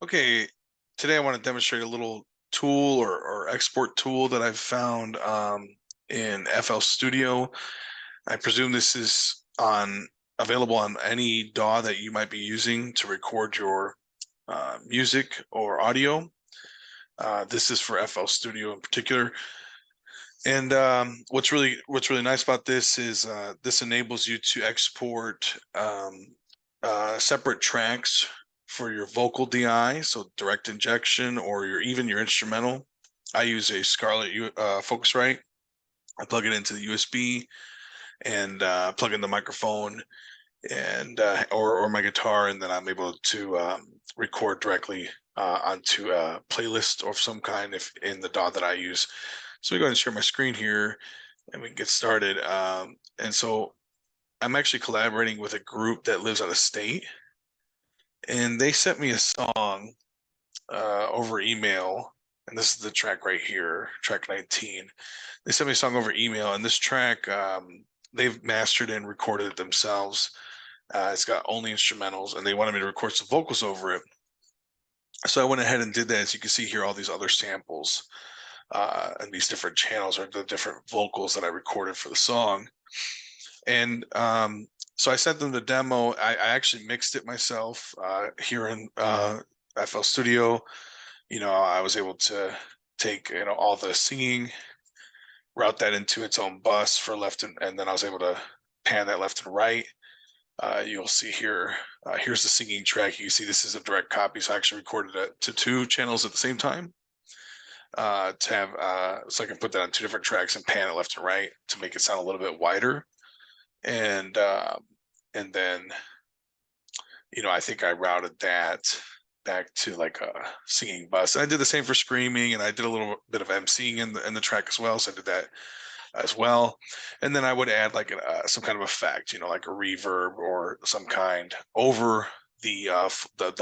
Okay, today I want to demonstrate a little tool or export tool that I've found in FL Studio. I presume this is available on any DAW that you might be using to record your music or audio. This is for FL Studio in particular. And what's really nice about this is this enables you to export separate tracks for your vocal DI, so direct injection, or even your instrumental. I use a Scarlett Focusrite. I plug it into the USB and plug in the microphone and or my guitar, and then I'm able to record directly onto a playlist of some kind if in the DAW that I use. So we go ahead and share my screen here and we can get started. And so I'm actually collaborating with a group that lives out of state, and they sent me a song over email. And this is the track right here, track 19. They sent me a song over email, and this track, they've mastered and recorded it themselves. It's got only instrumentals, and they wanted me to record some vocals over it. So I went ahead and did that. As you can see here, all these other samples and these different channels are the different vocals that I recorded for the song. And so I sent them the demo. I actually mixed it myself here in FL Studio. I was able to take all the singing, route that into its own bus for left and then I was able to pan that left and right. You'll see here, here's the singing track. You see this is a direct copy, so I actually recorded it to 2 channels at the same time to have so I can put that on 2 different tracks and pan it left and right to make it sound a little bit wider. And then I think I routed that back to like a singing bus. And I did the same for screaming, and I did a little bit of emceeing in the track as well. So I did that as well. And then I would add like some kind of effect, like a reverb or some kind over the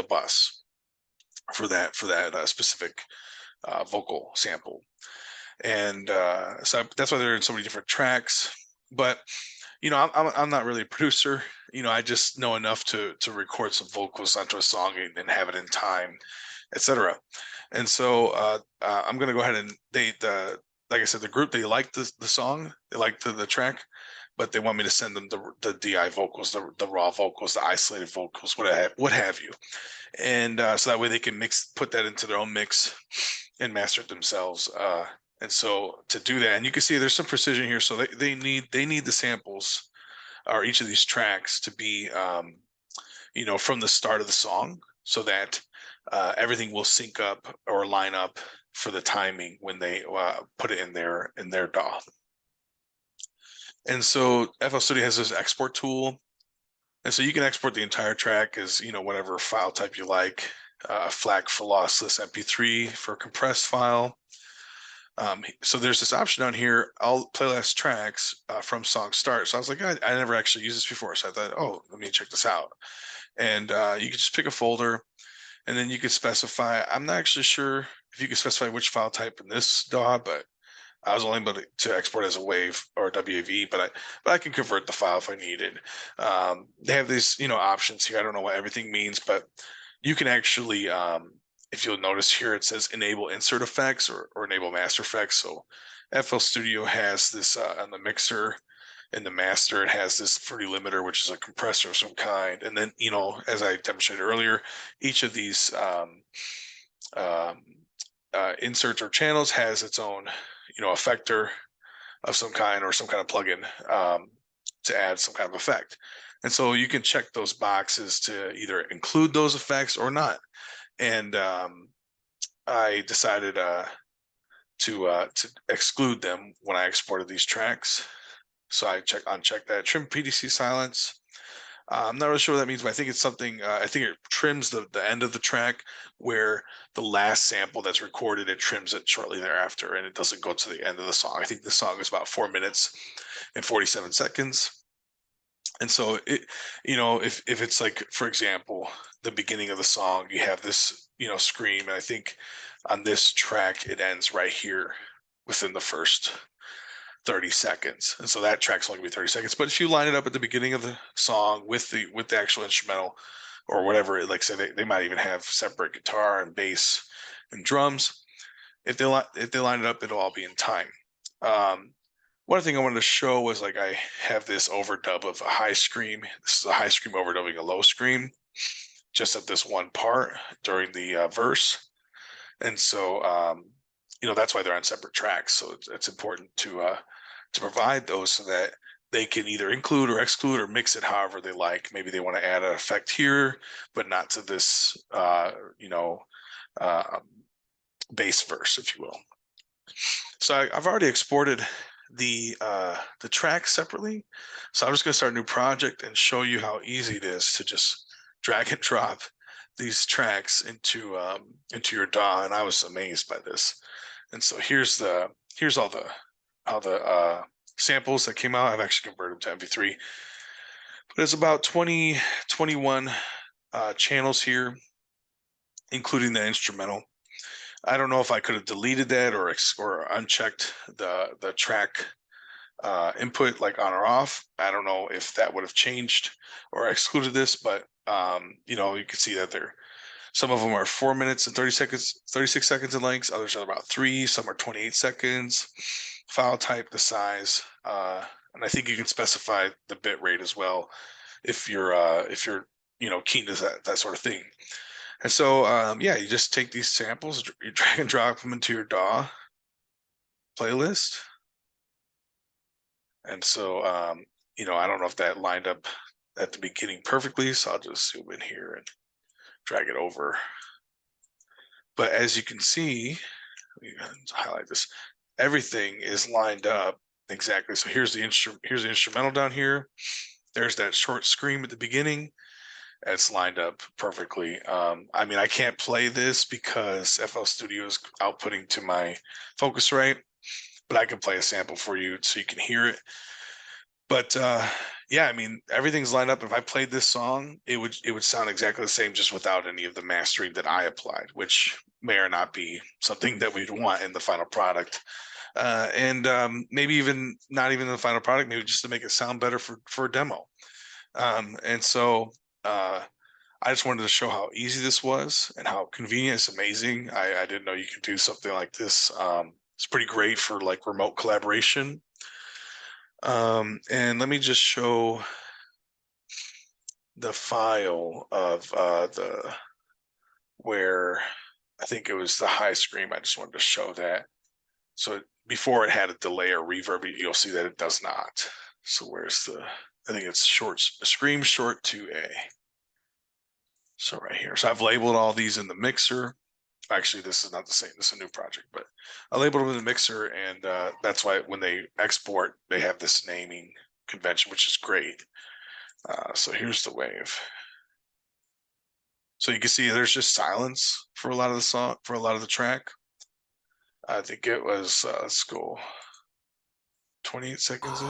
bus for that specific vocal sample. And so that's why they're in so many different tracks. But I'm not really a producer. I just know enough to record some vocals onto a song and have it in time, etc. And so I'm gonna go ahead and like I said, the group, they liked the song, they liked the track, but they want me to send them the DI vocals, the raw vocals, the isolated vocals, what have you. And so that way they can put that into their own mix and master it themselves. And so to do that, and you can see there's some precision here. So they need the samples or each of these tracks to be, from the start of the song, so that everything will sync up or line up for the timing when they put it in their DAW. And so FL Studio has this export tool, and so you can export the entire track as whatever file type you like. FLAC for lossless, MP3 for compressed file. So there's this option down here, all playlist tracks from song start. So I was like, I never actually used this before. So I thought, oh, let me check this out. And you can just pick a folder, and then you could specify. I'm not actually sure if you could specify which file type in this DAW, but I was only able to export as a WAV or a WAV, but I can convert the file if I needed. They have these options here. I don't know what everything means, but you can actually if you'll notice here, it says enable insert effects or enable master effects. So FL Studio has this on the mixer. In the master, it has this fruity limiter, which is a compressor of some kind. And then, as I demonstrated earlier, each of these inserts or channels has its own, effector of some kind or some kind of plugin to add some kind of effect. And so you can check those boxes to either include those effects or not. And I decided to exclude them when I exported these tracks. So I uncheck that. Trim PDC silence. I'm not really sure what that means, but I think it's something. I think it trims the end of the track where the last sample that's recorded, it trims it shortly thereafter, and it doesn't go to the end of the song. I think the song is about 4 minutes and 47 seconds. And so if it's like, for example, the beginning of the song, you have this, scream, and I think on this track it ends right here within the first 30 seconds. And so that track's only gonna be 30 seconds. But if you line it up at the beginning of the song with the actual instrumental, or whatever. Like say they might even have separate guitar and bass and drums. If they line it up, it'll all be in time. One thing I wanted to show was like I have this overdub of a high scream. This is a high scream overdubbing a low scream, just at this one part during the verse. And so that's why they're on separate tracks. So it's important to provide those so that they can either include or exclude or mix it however they like. Maybe they want to add an effect here, but not to this bass verse, if you will. So I've already exported the track separately. So I'm just gonna start a new project and show you how easy it is to just drag and drop these tracks into your DAW, and I was amazed by this. And so here's all the samples that came out. I've actually converted them to MP3, but it's about 21 channels here, including the instrumental. I don't know if I could have deleted that or unchecked the track input like on or off. I don't know if that would have changed or excluded this, but you can see that some of them are 4 minutes and 36 seconds in length. Others are about 3. Some are 28 seconds. File type, the size, and I think you can specify the bit rate as well if you're keen to that sort of thing. And so you just take these samples, you drag and drop them into your DAW playlist. And so I don't know if that lined up at the beginning perfectly, so I'll just zoom in here and drag it over. But as you can see, let's highlight this. Everything is lined up exactly. So here's the instrumental down here. There's that short scream at the beginning. It's lined up perfectly. I mean, I can't play this because FL Studio is outputting to my Focusrite, but I can play a sample for you so you can hear it. But yeah, I mean, everything's lined up. If I played this song, it would sound exactly the same, just without any of the mastering that I applied, which may or not be something that we'd want in the final product. And maybe even not even the final product, maybe just to make it sound better for a demo. And so I just wanted to show how easy this was and how convenient. It's amazing. I didn't know you could do something like this. It's pretty great for like remote collaboration. And let me just show the file of where I think it was the high scream. I just wanted to show that. So before it had a delay or reverb, you'll see that it does not. So where's I think it's scream short 2A. So right here. So I've labeled all these in the mixer. Actually, this is not the same. This is a new project, but I labeled them in the mixer, and that's why when they export, they have this naming convention, which is great. So here's the wave. So you can see there's just silence for a lot of the song, for a lot of the track. I think it was, let's go 28 seconds in.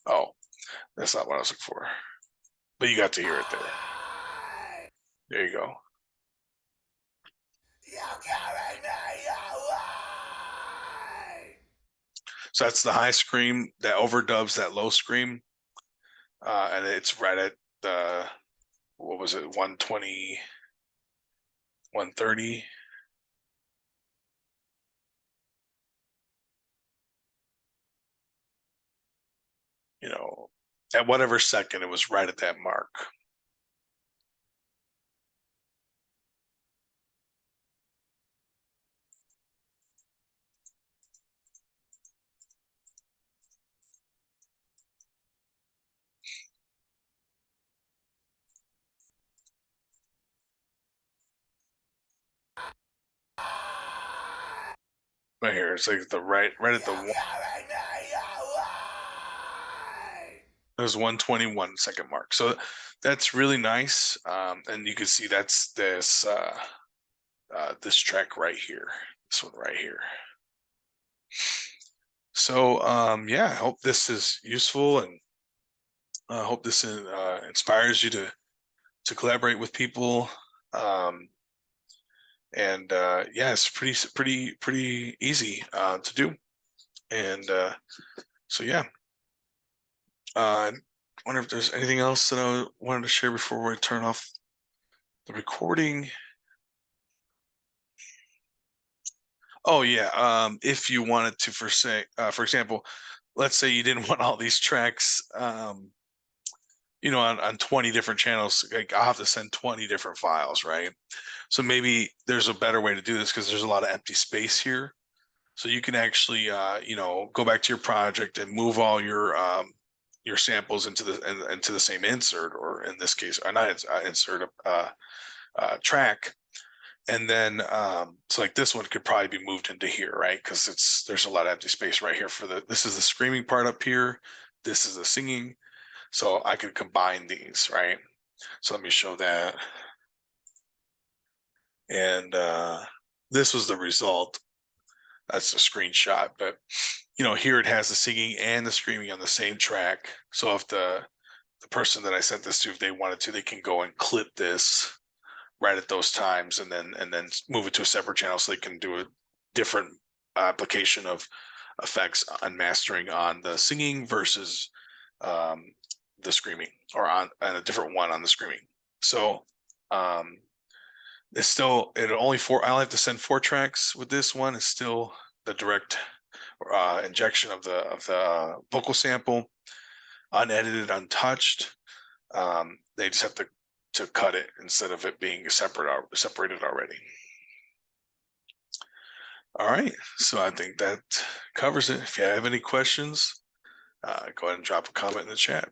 Oh, that's not what I was looking for. But you got to hear it there. There you go. So that's the high scream that overdubs that low scream. And it's right at the, what was it, 120, 130. At whatever second, it was right at that mark. Right here, it's like right at the one. It was 121 second mark. So that's really nice. And you can see that's this track right here. This one right here. So yeah, I hope this is useful, and I hope this inspires you to collaborate with people. And yeah, it's pretty easy to do. And so yeah. wonder if there's anything else that I wanted to share before we turn off the recording. Oh yeah, if you wanted to, for example, let's say you didn't want all these tracks, on 20 different channels. Like I'll have to send 20 different files, right? So maybe there's a better way to do this because there's a lot of empty space here. So you can actually, go back to your project and move all your samples into the same insert, or in this case, not insert track. And then, so like this one could probably be moved into here, right? Because there's a lot of empty space right here this is the screaming part up here. This is the singing. So I could combine these, right? So let me show that. And this was the result. That's a screenshot, but here it has the singing and the screaming on the same track. So if the person that I sent this to, if they wanted to, they can go and clip this right at those times, and then move it to a separate channel so they can do a different application of effects and mastering on the singing versus the screaming, or on a different one on the screaming. So it's still I only have to send 4 tracks with this one. It's still the direct injection of the vocal sample, unedited, untouched. They just have to cut it instead of it being separated already. All right, so I think that covers it. If you have any questions, go ahead and drop a comment in the chat.